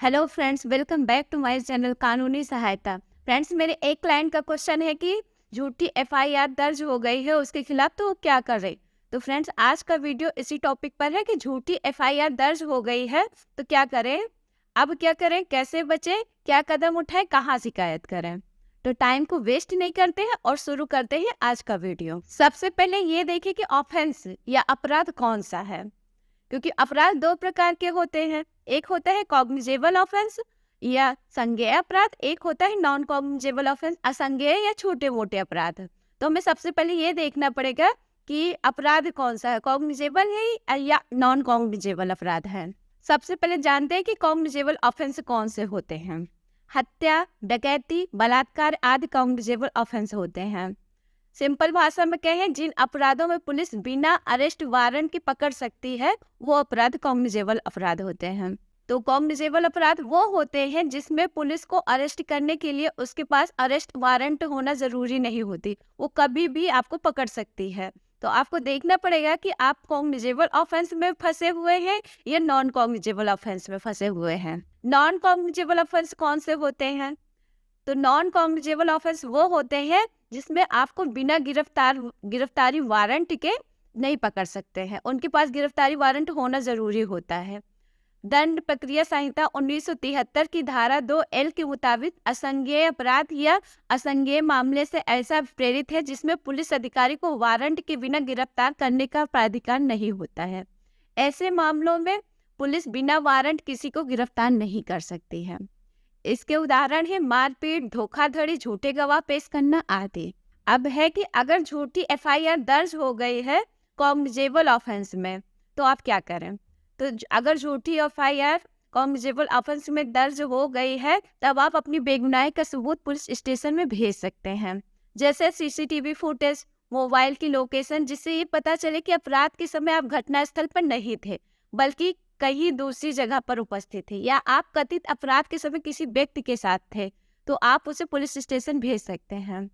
Hello friends, welcome back to my channel कानूनी सहायता। Friends, मेरे एक क्लाइंट का क्वेश्चन है कि झूठी एफआईआर दर्ज हो गई है उसके खिलाफ, तो वो क्या करे। तो फ्रेंड्स, आज का वीडियो इसी टॉपिक पर है कि झूठी एफआईआर दर्ज हो गई है तो क्या करें, अब क्या करें, कैसे बचें, क्या कदम उठाएं, कहाँ शिकायत करें। तो टाइम को वेस्ट नहीं करते हैं और शुरू करते हैं आज का वीडियो। सबसे पहले ये देखें कि ऑफेंस या अपराध कौन सा है, क्योंकि अपराध दो प्रकार के होते हैं। एक होता है कॉग्निजेबल ऑफेंस या संज्ञेय अपराध, एक होता है नॉन कॉग्निजेबल ऑफेंस, असंज्ञेय या छोटे मोटे अपराध। तो हमें सबसे पहले ये देखना पड़ेगा कि अपराध कौन सा है, कॉग्निजेबल है या नॉन कॉग्निजेबल अपराध है। सबसे पहले जानते हैं कि कॉग्निजेबल ऑफेंस कौन से होते हैं। हत्या, डकैती, बलात्कार आदि कॉग्निजेबल ऑफेंस होते हैं। सिंपल भाषा में कहें, जिन अपराधों में पुलिस बिना अरेस्ट वारंट की पकड़ सकती है वो अपराध कॉग्निजेबल अपराध होते हैं। तो कॉग्निजेबल अपराध वो होते हैं जिसमें पुलिस को अरेस्ट करने के लिए उसके पास अरेस्ट वारंट होना जरूरी नहीं होती, वो कभी भी आपको पकड़ सकती है। तो आपको देखना पड़ेगा कि आप कॉग्निजेबल ऑफेंस में फंसे हुए हैं या नॉन कॉग्निजेबल ऑफेंस में फंसे हुए हैं। नॉन कॉग्निजेबल ऑफेंस कौन से होते हैं? तो नॉन कॉग्निजेबल ऑफेंस वो होते हैं जिसमें आपको बिना गिरफ्तारी वारंट के नहीं पकड़ सकते हैं, उनके पास गिरफ्तारी वारंट होना जरूरी होता है। दंड प्रक्रिया संहिता 1973 की धारा 2L के मुताबिक असंज्ञेय अपराध या असंज्ञेय मामले से ऐसा प्रेरित है जिसमें पुलिस अधिकारी को वारंट के बिना गिरफ्तार करने का प्राधिकार नहीं होता है। ऐसे मामलों में पुलिस बिना वारंट किसी को गिरफ्तार नहीं कर सकती है। इसके उदाहरण है मारपीट, धोखाधड़ी, झूठे गवाह पेश करना आदि। अब है कि अगर झूठी एफआईआर दर्ज हो गई है कॉग्निजेबल ऑफेंस में तो आप क्या करें। तो अगर झूठी एफआईआर कॉग्निजेबल ऑफेंस में दर्ज हो गई है तब आप अपनी बेगुनाही का सबूत पुलिस स्टेशन में भेज सकते हैं, जैसे सीसीटीवी फुटेज, मोबाइल की लोकेशन, जिससे ये पता चले कि अपराध के समय आप घटनास्थल पर नहीं थे बल्कि कहीं दूसरी जगह पर उपस्थित थे, या आप कथित अपराध के समय किसी व्यक्ति के साथ थे, तो आप उसे पुलिस स्टेशन भेज सकते हैं।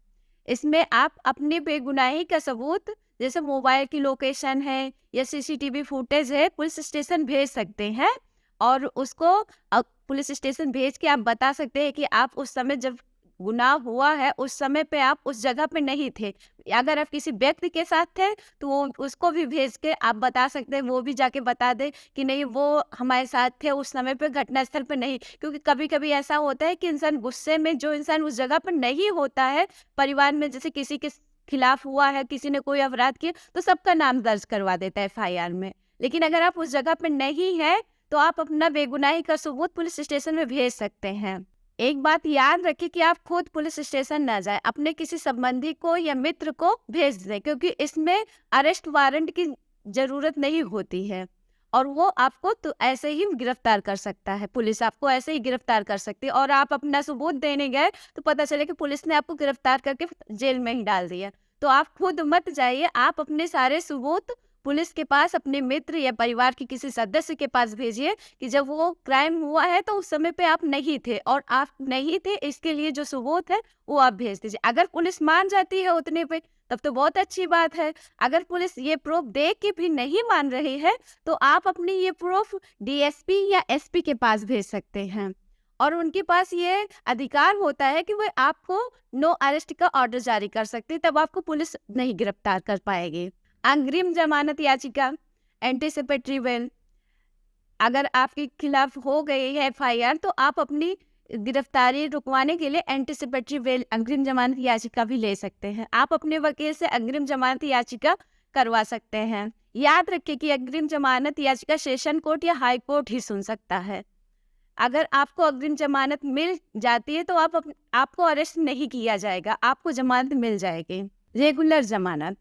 इसमें आप अपनी बेगुनाही का सबूत, जैसे मोबाइल की लोकेशन है या सीसीटीवी फुटेज है, पुलिस स्टेशन भेज सकते हैं और उसको पुलिस स्टेशन भेज के आप बता सकते हैं कि आप उस समय जब गुनाह हुआ है उस समय पे आप उस जगह पे नहीं थे। अगर आप किसी व्यक्ति के साथ थे तो वो उसको भी भेज के आप बता सकते हैं, वो भी जाके बता दे कि नहीं वो हमारे साथ थे उस समय पे, घटनास्थल पे नहीं। क्योंकि कभी कभी ऐसा होता है कि इंसान गुस्से में, जो इंसान उस जगह पर नहीं होता है, परिवार में जैसे किसी के खिलाफ हुआ है, किसी ने कोई अपराध किया तो सबका नाम दर्ज करवा देता है एफआईआर में। लेकिन अगर आप उस जगह पर नहीं है तो आप अपना बेगुनाही का सबूत पुलिस स्टेशन में भेज सकते हैं। एक बात याद रखिए कि आप खुद पुलिस स्टेशन न जाएं, अपने किसी संबंधी को या मित्र को भेज दें, क्योंकि इसमें अरेस्ट वारंट की जरूरत नहीं होती है और वो आपको तो ऐसे ही गिरफ्तार कर सकता है, पुलिस आपको ऐसे ही गिरफ्तार कर सकती है। और आप अपना सबूत देने गए तो पता चले कि पुलिस ने आपको गिरफ्तार करके जेल में ही डाल दिया। तो आप खुद मत जाइए, आप अपने सारे सबूत पुलिस के पास, अपने मित्र या परिवार के किसी सदस्य के पास भेजिए कि जब वो क्राइम हुआ है तो उस समय पे आप नहीं थे, और आप नहीं थे इसके लिए जो सबूत है वो आप भेज दीजिए। अगर पुलिस मान जाती है उतने पे तब तो बहुत अच्छी बात है। अगर पुलिस ये प्रूफ देख के भी नहीं मान रही है तो आप अपनी ये प्रूफ डीएसपी या एसपी के पास भेज सकते हैं, और उनके पास ये अधिकार होता है कि वो आपको नो अरेस्ट का ऑर्डर जारी कर सकते, तब आपको पुलिस नहीं गिरफ्तार कर पाएगी। अग्रिम जमानत याचिका, एंटीसिपेटरी बेल, अगर आपके खिलाफ हो गई है एफआईआर तो आप अपनी गिरफ्तारी रुकवाने के लिए एंटीसिपेटरी बेल, अग्रिम जमानत याचिका भी ले सकते हैं। आप अपने वकील से अग्रिम जमानत याचिका करवा सकते हैं। याद रखिए कि अग्रिम जमानत याचिका सेशन कोर्ट या हाई कोर्ट ही सुन सकता है। अगर आपको अग्रिम जमानत मिल जाती है तो आपको अरेस्ट नहीं किया जाएगा, आपको जमानत मिल जाएगी। रेगुलर जमानत,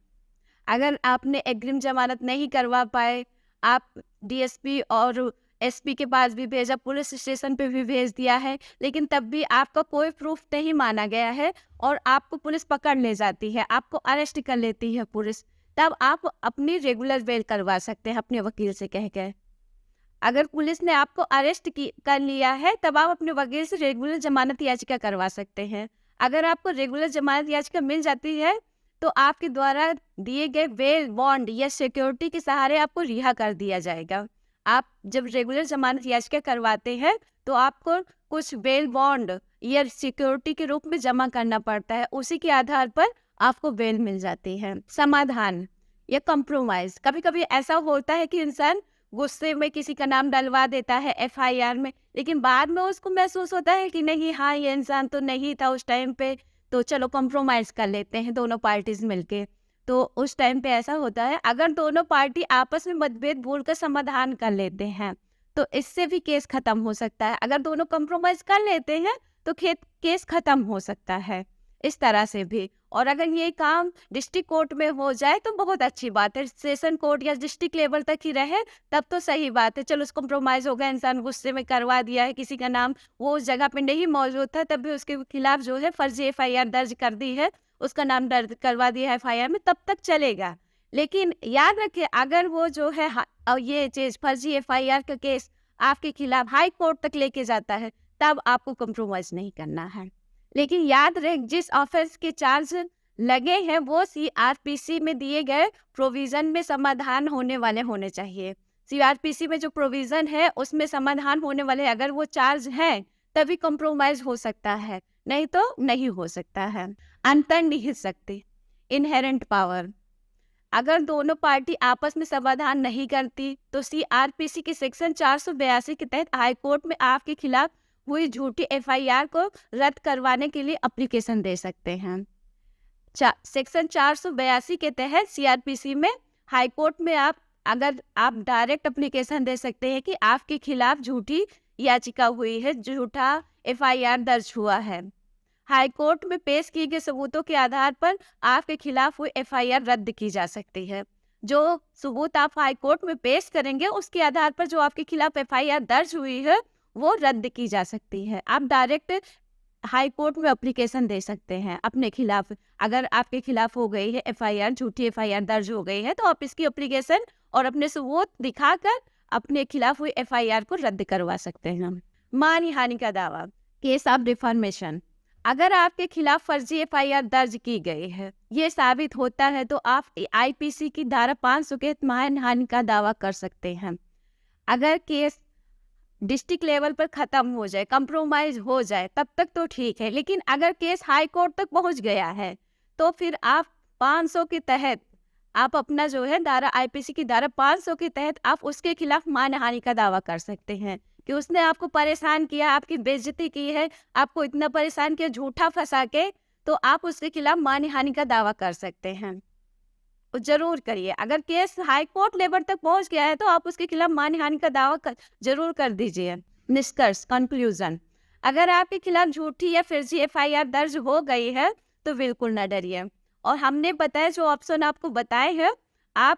अगर आपने अग्रिम जमानत नहीं करवा पाए, आप डीएसपी और एसपी के पास भी भेजा, पुलिस स्टेशन पे भी भेज दिया है, लेकिन तब भी आपका कोई प्रूफ नहीं माना गया है और आपको पुलिस पकड़ ले जाती है, आपको अरेस्ट कर लेती है पुलिस, तब आप अपनी रेगुलर बेल करवा सकते हैं अपने वकील से कह के। अगर पुलिस ने आपको अरेस्ट कर लिया है तब आप अपने वकील से रेगुलर जमानत याचिका करवा सकते हैं। अगर आपको रेगुलर जमानत याचिका मिल जाती है तो आपके द्वारा दिए गए बेल, बॉन्ड या सिक्योरिटी के सहारे आपको रिहा कर दिया जाएगा। आप जब रेगुलर जमानत याचिका करवाते हैं तो आपको कुछ बेल बॉन्ड या सिक्योरिटी के रूप में जमा करना पड़ता है, उसी के आधार पर आपको बेल मिल जाती है। समाधान या कंप्रोमाइज, कभी कभी ऐसा होता है कि इंसान गुस्से में किसी का नाम डलवा देता है एफआईआर में, लेकिन बाद में उसको महसूस होता है कि नहीं, हाँ ये इंसान तो नहीं था उस टाइम पे, तो चलो कंप्रोमाइज कर लेते हैं दोनों पार्टीज मिलके। तो उस टाइम पे ऐसा होता है, अगर दोनों पार्टी आपस में मतभेद भूलकर समाधान कर लेते हैं तो इससे भी केस खत्म हो सकता है। अगर दोनों कंप्रोमाइज कर लेते हैं तो केस खत्म हो सकता है, इस तरह से भी। और अगर ये काम डिस्ट्रिक्ट कोर्ट में हो जाए तो बहुत अच्छी बात है, सेशन कोर्ट या डिस्ट्रिक्ट लेवल तक ही रहे तब तो सही बात है। चलो उस कंप्रोमाइज हो गया, इंसान गुस्से में करवा दिया है, किसी का नाम वो उस जगह पे नहीं मौजूद था तब भी उसके खिलाफ जो है फर्जी एफआईआर दर्ज कर दी है, उसका नाम दर्ज करवा दिया है एफआईआर में, तब तक चलेगा। लेकिन याद रखें, अगर वो जो है ये चीज फर्जी एफआईआर का केस आपके खिलाफ हाई कोर्ट तक लेके जाता है, तब आपको कंप्रोमाइज नहीं करना है। लेकिन याद रहे, जिस ऑफेंस के चार्ज लगे हैं वो सीआरपीसी में दिए गए प्रोविजन में समाधान होने वाले होने चाहिए। सीआरपीसी में जो प्रोविजन है उसमें समाधान होने वाले, अगर वो चार्ज हैं तभी कंप्रोमाइज हो सकता है, नहीं तो नहीं हो सकता है। अंतर्निहित शक्ति, इनहेरेंट पावर, अगर दोनों पार्टी आपस में समाधान नहीं करती तो सीआरपीसी के सेक्शन 482 के तहत हाईकोर्ट में आपके खिलाफ हुई झूठी एफआईआर को रद्द करवाने के लिए एप्लीकेशन दे सकते हैं। सेक्शन 482 के तहत सीआरपीसी में हाईकोर्ट में आप डायरेक्ट एप्लीकेशन दे सकते हैं कि आपके खिलाफ झूठी याचिका हुई है, झूठा एफआईआर दर्ज हुआ है। हाईकोर्ट में पेश किए गए सबूतों के आधार पर आपके खिलाफ हुई एफआईआर रद्द की जा सकती है। जो सबूत आप हाईकोर्ट में पेश करेंगे उसके आधार पर जो आपके खिलाफ एफआईआर दर्ज हुई है वो रद्द की जा सकती है। आप डायरेक्ट हाई कोर्ट में एप्लीकेशन दे सकते हैं अपने खिलाफ। अगर आपके खिलाफ हो गई है एफआईआर, झूठी एफआईआर दर्ज हो गई है, तो आप इसकी एप्लीकेशन और अपने सबूत दिखाकर अपने खिलाफ हुई एफआईआर को रद्द करवा सकते हैं। मानहानि का दावा, केस ऑफ डिफॉर्मेशन, अगर आपके खिलाफ फर्जी एफआईआर दर्ज की गई है, ये साबित होता है तो आप आईपीसी की धारा 500 के तहत मानहानि का दावा कर सकते हैं। अगर केस डिस्ट्रिक्ट लेवल पर खत्म हो जाए, कंप्रोमाइज हो जाए, तब तक तो ठीक है, लेकिन अगर केस हाई कोर्ट तक पहुंच गया है तो फिर आप 500 के तहत आप अपना जो है धारा आईपीसी की धारा 500 के तहत आप उसके खिलाफ मानहानि का दावा कर सकते हैं कि उसने आपको परेशान किया, आपकी बेइज्जती की है, आपको इतना परेशान किया झूठा फंसा के, तो आप उसके खिलाफ मानहानि का दावा कर सकते हैं। जरूर करिए। अगर केस हाई कोर्ट लेवल तक पहुंच गया है तो आप उसके खिलाफ मानहानि का दावा जरूर कर दीजिए। निष्कर्ष, कंक्लूजन, अगर आपके खिलाफ झूठी या फर्जी एफआईआर दर्ज हो गई है तो बिल्कुल न डरिए। और हमने बताया जो ऑप्शन आपको बताए हैं, आप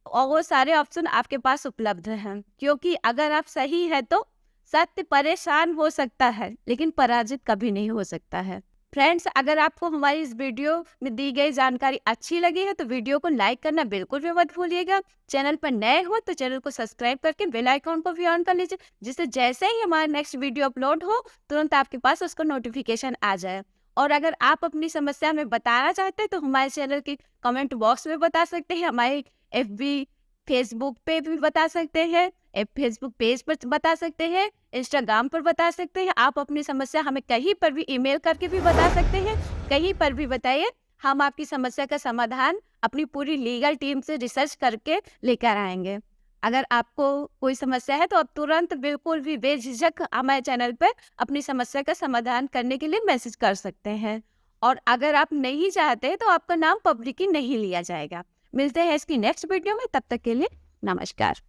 और वो सारे ऑप्शन आपके पास उपलब्ध हैं, क्योंकि अगर आप सही है तो सत्य परेशान हो सकता है लेकिन पराजित कभी नहीं हो सकता है। फ्रेंड्स, अगर आपको हमारी इस वीडियो में दी गई जानकारी अच्छी लगी है तो वीडियो को लाइक करना बिल्कुल भी मत भूलिएगा। चैनल पर नए हो तो चैनल को सब्सक्राइब करके बेल आइकॉन को भी ऑन कर लीजिए, जिससे जैसे ही हमारा नेक्स्ट वीडियो अपलोड हो तुरंत आपके पास उसका नोटिफिकेशन आ जाए। और अगर आप अपनी समस्या में बताना चाहते हैं तो हमारे चैनल के कमेंट बॉक्स में बता सकते हैं, हमारे FB फेसबुक पे भी बता सकते हैं, फेसबुक पेज पर बता सकते हैं, इंस्टाग्राम पर बता सकते हैं। आप अपनी समस्या हमें कहीं पर भी ईमेल करके भी बता सकते हैं, कहीं पर भी बताइए, हम आपकी समस्या का समाधान अपनी पूरी लीगल टीम से रिसर्च करके लेकर आएंगे। अगर आपको कोई समस्या है तो आप तुरंत बिल्कुल भी बेझिझक हमारे चैनल पर अपनी समस्या का समाधान करने के लिए मैसेज कर सकते हैं। और अगर आप नहीं चाहते तो आपका नाम पब्लिकली नहीं लिया जाएगा। मिलते हैं इसकी नेक्स्ट वीडियो में, तब तक के लिए नमस्कार।